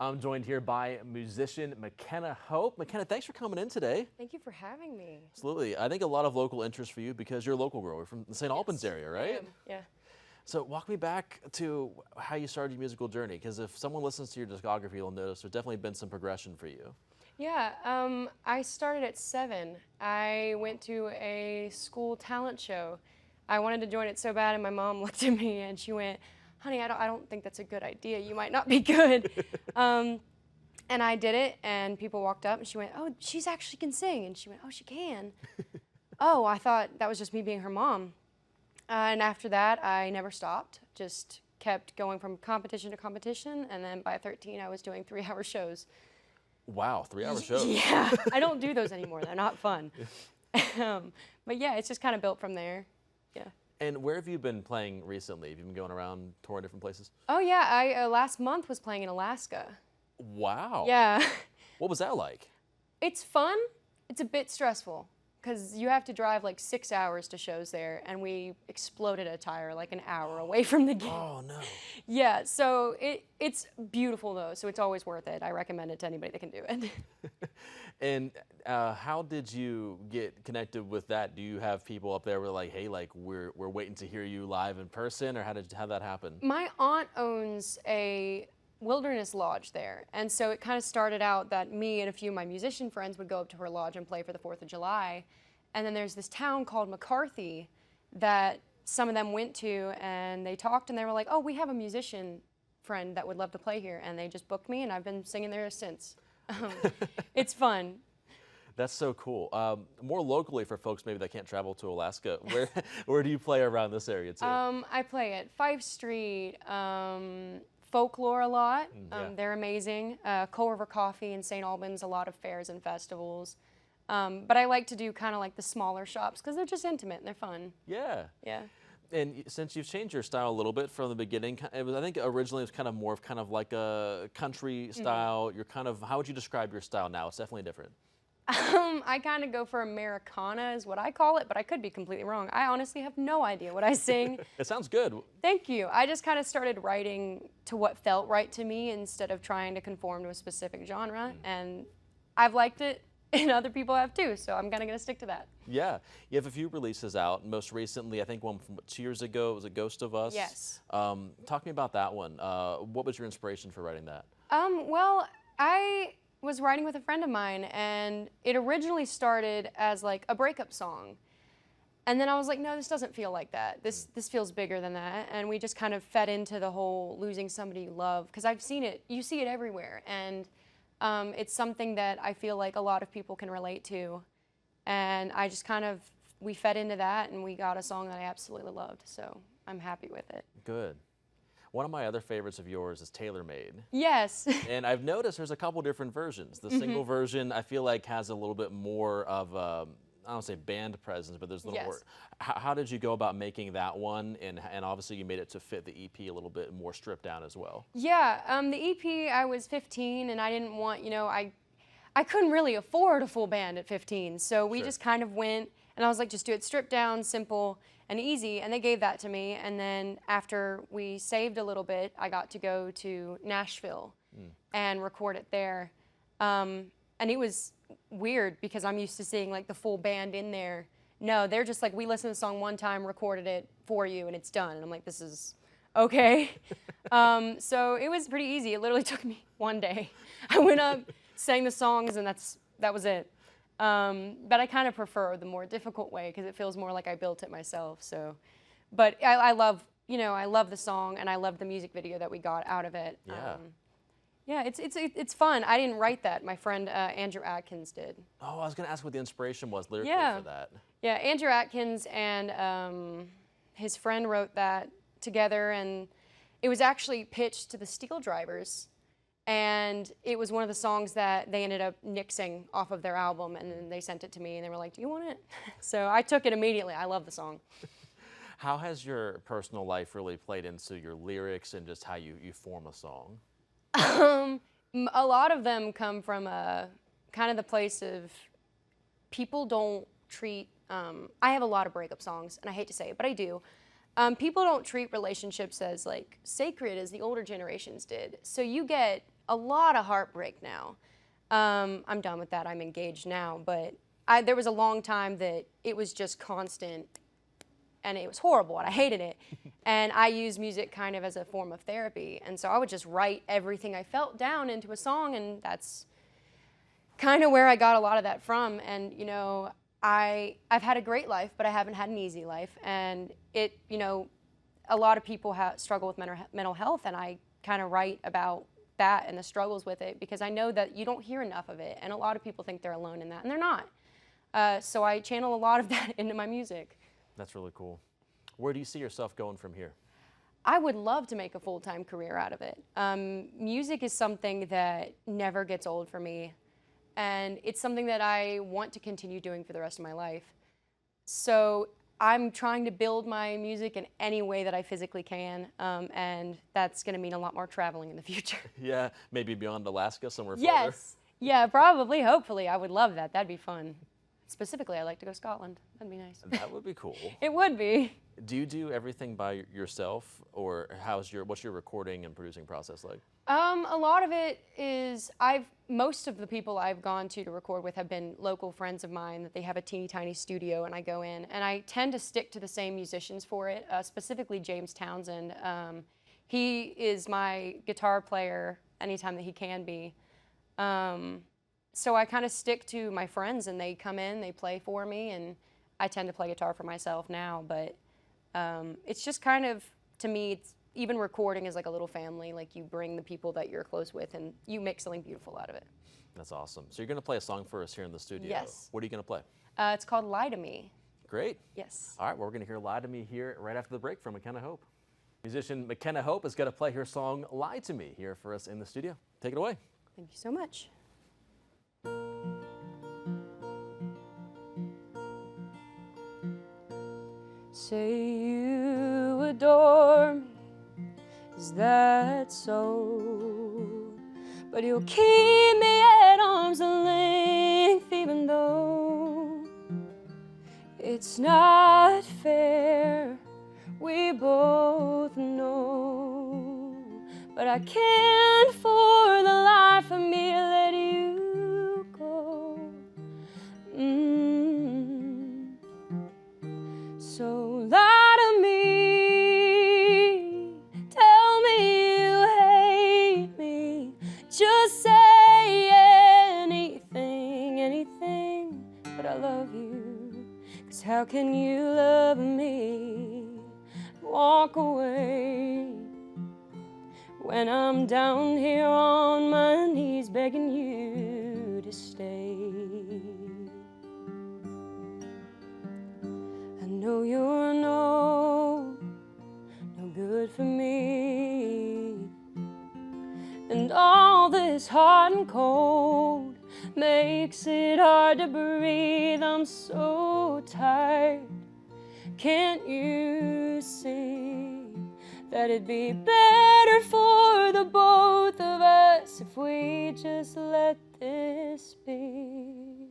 I'm joined here by musician Makenna Hope. Makenna, thanks for coming in today. Thank you for having me. Absolutely. I think a lot of local interest for you because you're a local girl. You're from the St. Albans area, right? I am, yeah. So walk me back to how you started your musical journey, because if someone listens to your discography, you'll notice there's definitely been some progression for you. Yeah, I started at 7. I went to a school talent show. I wanted to join it so bad, and my mom looked at me and she went, "Honey, I don't think that's a good idea. You might not be good." And I did it, and people walked up and she went, "Oh, she's actually can sing." And she went, "Oh, she can." Oh, I thought that was just me being her mom. And after that, I never stopped, just kept going from competition to competition, and then by 13, I was doing 3-hour shows. Wow, 3-hour shows. Yeah, I don't do those anymore. They're not fun. But yeah, it's just kind of built from there. Yeah. And where have you been playing recently? Have you been going around touring different places? Oh yeah, I last month was playing in Alaska. Wow. Yeah. What was that like? It's fun. It's a bit stressful because you have to drive like 6 hours to shows there, and we exploded a tire like an hour away from the gig. Oh no. Yeah, so it's beautiful though, so it's always worth it. I recommend it to anybody that can do it. And how did you get connected with that? Do you have people up there who are like, hey, like we're waiting to hear you live in person, or how that happen? My aunt owns a wilderness lodge there, and so it kind of started out that me and a few of my musician friends would go up to her lodge and play for the 4th of July. And then there's this town called McCarthy that some of them went to, and they talked and they were like, "Oh, we have a musician friend that would love to play here," and they just booked me, and I've been singing there since. It's fun. That's so cool. More locally for folks maybe that can't travel to Alaska, where do you play around this area too? I play at Fife Street, Folklore a lot. Yeah. They're amazing. Coal River Coffee in St. Albans, a lot of fairs and festivals. But I like to do kind of like the smaller shops because they're just intimate and they're fun. Yeah. Yeah. And since you've changed your style a little bit from the beginning, I think originally it was kind of more of kind of like a country style. You're kind of, how would you describe your style now? It's definitely different. I kind of go for Americana is what I call it, but I could be completely wrong. I honestly have no idea what I sing. It sounds good. Thank you. I just kind of started writing to what felt right to me instead of trying to conform to a specific genre, and I've liked it, and other people have too, so I'm kind of going to stick to that. Yeah. You have a few releases out. Most recently, I think one from 2 years ago, it was A Ghost of Us. Yes. Talk to me about that one. What was your inspiration for writing that? Well, I was writing with a friend of mine, and it originally started as like a breakup song. And then I was like, no, this doesn't feel like that. This feels bigger than that. And we just kind of fed into the whole losing somebody you love, because I've seen it, you see it everywhere. And it's something that I feel like a lot of people can relate to. And I just kind of, we fed into that, and we got a song that I absolutely loved. So I'm happy with it. Good. One of my other favorites of yours is Tailor Made. Yes. And I've noticed there's a couple different versions. The single version, I feel like, has a little bit more of, I don't want to say band presence, but there's a little more. How did you go about making that one? And obviously you made it to fit the EP a little bit more stripped down as well. Yeah, the EP, I was 15, and I didn't want, you know, I couldn't really afford a full band at 15. So we just kind of went, and I was like, just do it stripped down, simple, and easy, and they gave that to me. And then after we saved a little bit, I got to go to Nashville and record it there. And it was weird because I'm used to seeing like the full band in there. No, they're just like, we listened to the song one time, recorded it for you, and it's done. And I'm like, this is okay. So it was pretty easy. It literally took me one day. I went up, sang the songs, and that was it. But I kind of prefer the more difficult way because it feels more like I built it myself. So, but I love, you know, I love the song, and I love the music video that we got out of it. Yeah. Yeah, it's fun. I didn't write that. My friend Andrew Atkins did. Oh, I was going to ask what the inspiration was lyrically for that. Yeah, Andrew Atkins and his friend wrote that together, and it was actually pitched to the Steel Drivers. And it was one of the songs that they ended up nixing off of their album, and then they sent it to me, and they were like, do you want it? So I took it immediately. I love the song. How has your personal life really played into your lyrics and just how you form a song? A lot of them come from kind of the place of people don't treat, I have a lot of breakup songs, and I hate to say it, but I do. People don't treat relationships as like sacred as the older generations did. So you get a lot of heartbreak now. I'm done with that. I'm engaged now, but there was a long time that it was just constant, and it was horrible, and I hated it. And I used music kind of as a form of therapy, and so I would just write everything I felt down into a song, and that's kind of where I got a lot of that from. And you know, I've had a great life, but I haven't had an easy life, and you know, a lot of people struggle with mental health, and I kind of write about that and the struggles with it because I know that you don't hear enough of it, and a lot of people think they're alone in that, and they're not. So I channel a lot of that into my music. That's really cool. Where do you see yourself going from here? I would love to make a full-time career out of it. Music is something that never gets old for me, and it's something that I want to continue doing for the rest of my life. So I'm trying to build my music in any way that I physically can, and that's going to mean a lot more traveling in the future. Yeah, maybe beyond Alaska, somewhere further. Yes, yeah, probably, hopefully. I would love that. That'd be fun. Specifically, I'd like to go to Scotland. That'd be nice. That would be cool. It would be. Do you do everything by yourself, or what's your recording and producing process like? A lot of it is, most of the people I've gone to record with have been local friends of mine, that they have a teeny tiny studio, and I go in, and I tend to stick to the same musicians for it, specifically James Townsend. He is my guitar player anytime that he can be. So I kind of stick to my friends, and they come in, they play for me, and I tend to play guitar for myself now, but it's just kind of, to me, even recording is like a little family. Like, you bring the people that you're close with, and you make something beautiful out of it. That's awesome. So you're going to play a song for us here in the studio. Yes. What are you going to play? It's called Lie to Me. Great. Yes. All right, well, we're going to hear Lie to Me here right after the break from Makenna Hope. Musician Makenna Hope is going to play her song Lie to Me here for us in the studio. Take it away. Thank you so much. Say you adore me, is that so? But you'll keep me at arm's length even though it's not fair, we both know. But I can't for the life of me let you go. So lie to me, tell me you hate me, just say anything, anything, but I love you. 'Cause how can you love me, walk away, when I'm down here on my knees begging you to stay? I know you're no good for me, and all this hot and cold makes it hard to breathe. I'm so tired, can't you see that it'd be better for the both of us if we just let this be?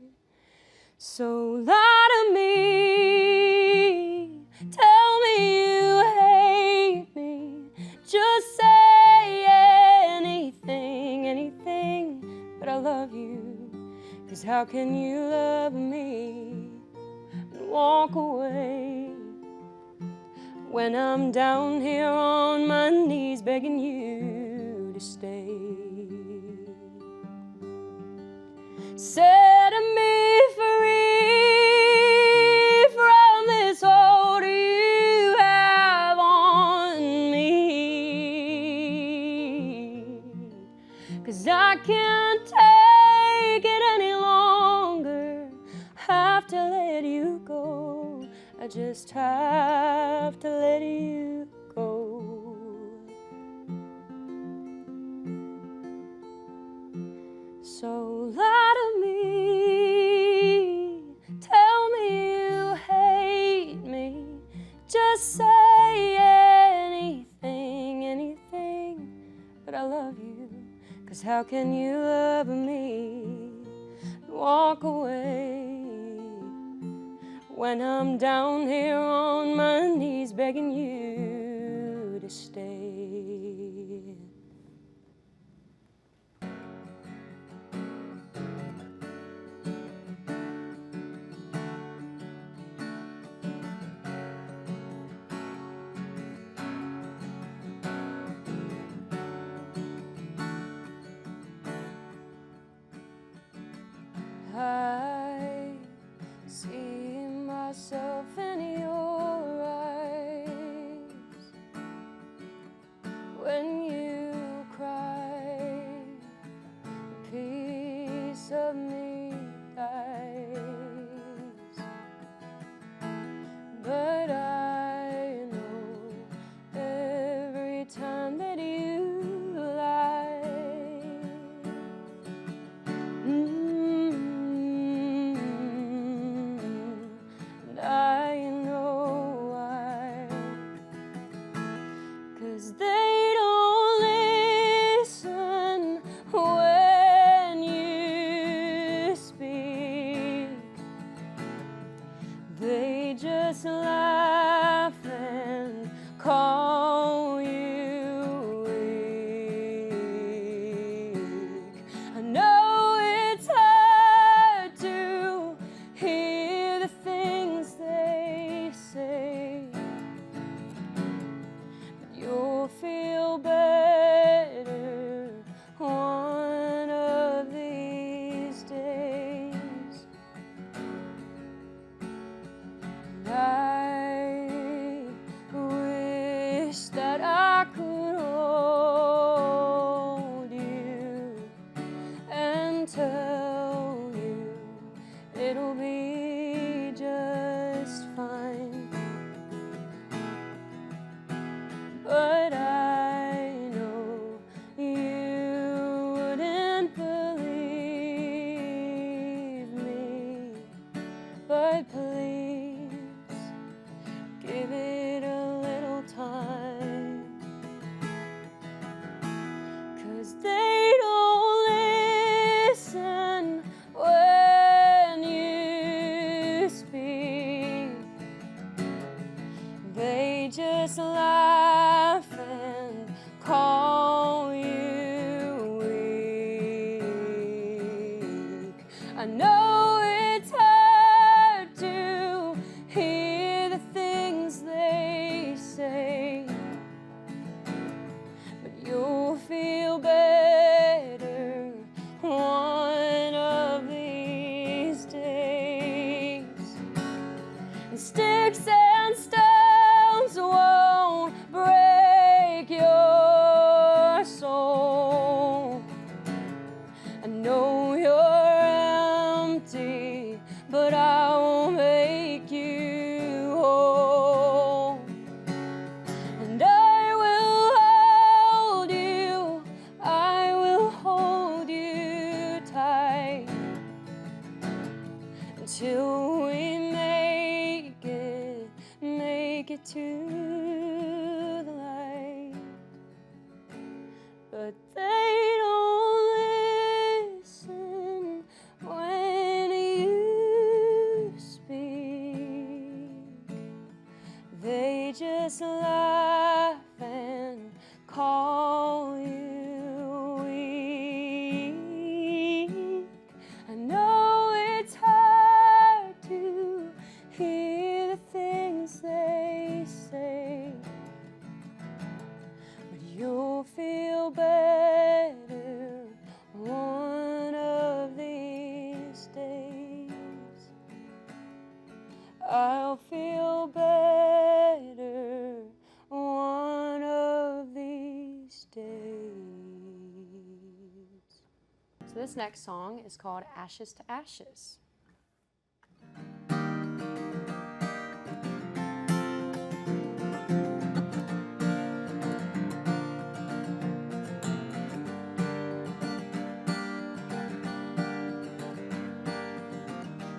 So lie to me, tell me you hate me, just say anything, anything, but I love you. 'Cause how can you love me and walk away when I'm down here on my knees begging you to stay? Set me free from this hold you have on me, 'cause I can't take it any longer, have to let you go, I just have to let you go. So lie to me, tell me you hate me, just say anything, anything, but I love you. 'Cause how can you love me and walk away when I'm down here on my knees begging you to stay? myself in your eyes when you cry. A piece of me dies, but I know every time that you lie. And I know why, 'cause they don't listen when you speak. They just laugh and call you weak. I know it's hard to hear the things they say, but you'll feel better one of these days. And I wish that I could hold you and tell you it'll be just fine, but I know you wouldn't believe me. But please give it a little time, 'cause they don't listen when you speak. They just laugh and call you weak. I know it's hard to hear the things they say, but you'll feel better one of these days. And sticks and stones won't break your soul. I know you're empty, but I won't make you whole. And I will hold you tight until we make it to the light. But they don't listen when you speak. They just laugh and call you weak. I know it's hard to hear the things they say, but you'll feel better one of these days. I'll feel better one of these days. So this next song is called Ashes to Ashes.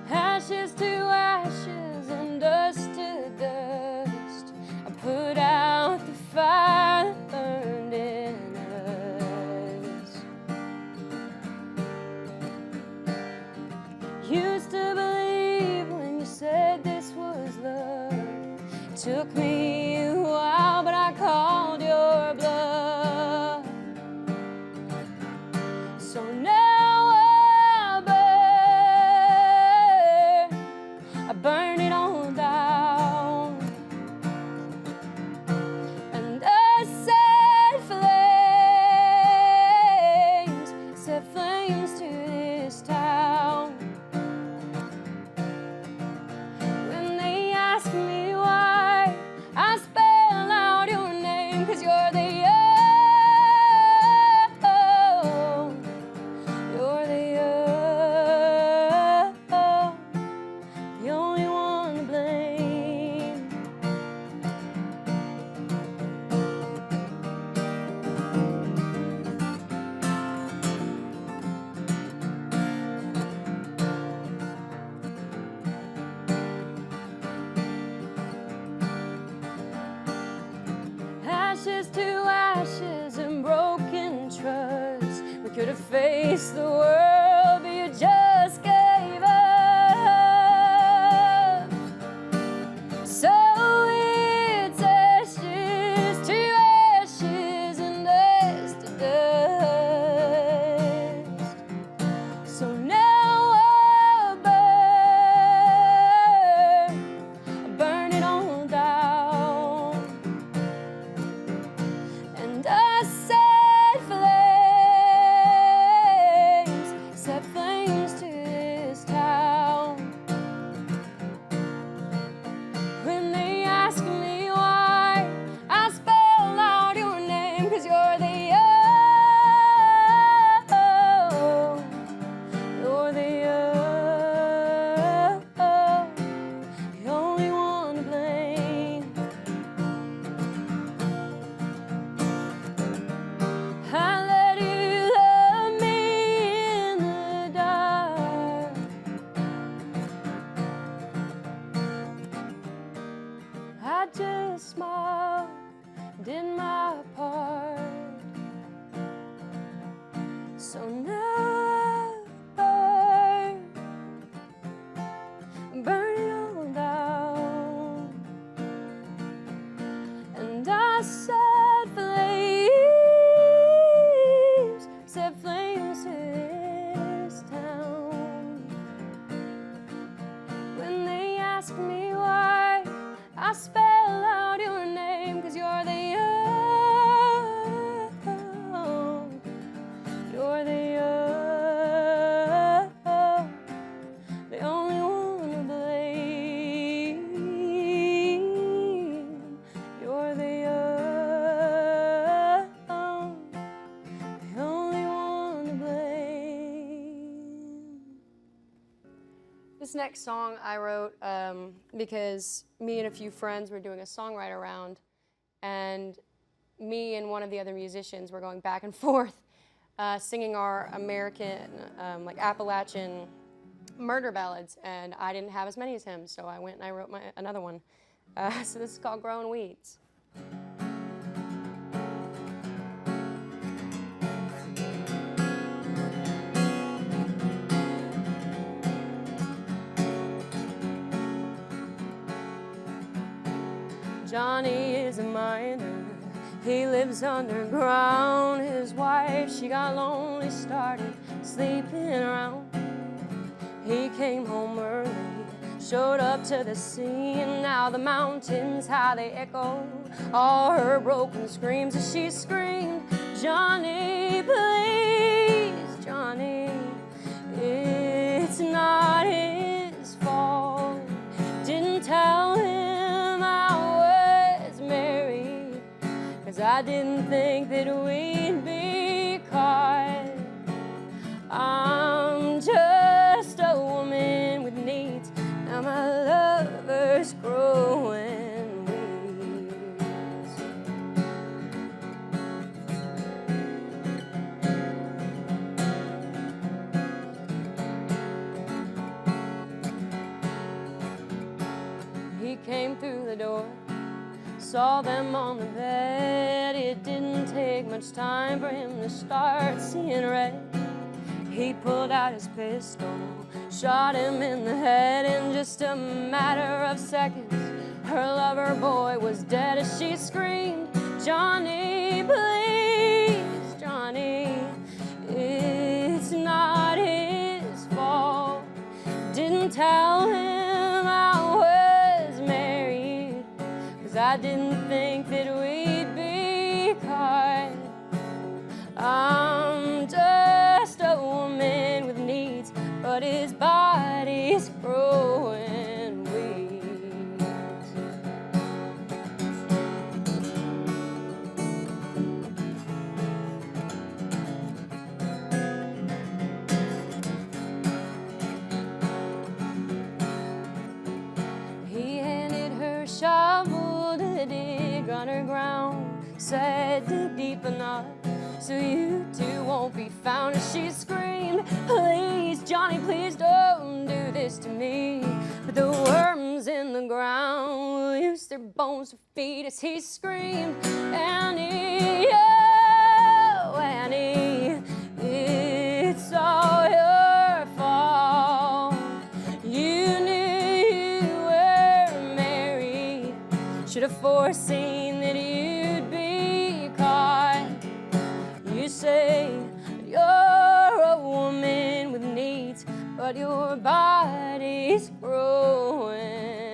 Ashes to ashes and dust to dust, I put out the fire that burned in us. Used to believe when you said this was love. It took me a while, but I called your bluff. So now burn it all down, and I set flames to this town. When they face the world, but you just gave up. So it's ashes to ashes and dust to dust. So now I burn it all down, and I set flames to this town. When they ask me why, I spell out your name, 'cause you're the only one to blame. I let you love me in the dark. I just smiled, did my part. So now I burn it all down, and I set flames to this town. When they ask me why, I spell out your name, 'cause you're the only one to blame. You're the only one to blame. This next song I wrote because me and a few friends were doing a songwriter round, and me and one of the other musicians were going back and forth singing our American, like Appalachian murder ballads, and I didn't have as many as him, so I went and I wrote another one. So this is called Growing Weeds. Johnny is a miner, he lives underground. His wife, she got lonely, started sleeping around. He came home early, showed up to the scene. Now the mountains, how they echo all her broken screams as she screamed, Johnny, please, Johnny, it's not his fault. Didn't tell him I was married, 'cause I didn't think that we'd be caught. I'm just a woman with needs, now my lover's growing weeds. He came through the door, saw them on the bed. It didn't take much time for him to start seeing red. He pulled out his pistol, shot him in the head. In just a matter of seconds, her lover boy was dead as she screamed, Johnny, please, Johnny, it's not his fault. Didn't tell him I was married, 'cause I didn't think that we'd be caught. I'm just a woman with needs, but his body's growing weeds. He handed her a shovel to dig underground, said dig deep enough so you two won't be found. As she screamed, please, Johnny, please don't do this to me. But the worms in the ground will use their bones to feed. As he screamed, Annie, oh, Annie, Should have foreseen that you'd be caught. You say that you're a woman with needs, but your body's growing.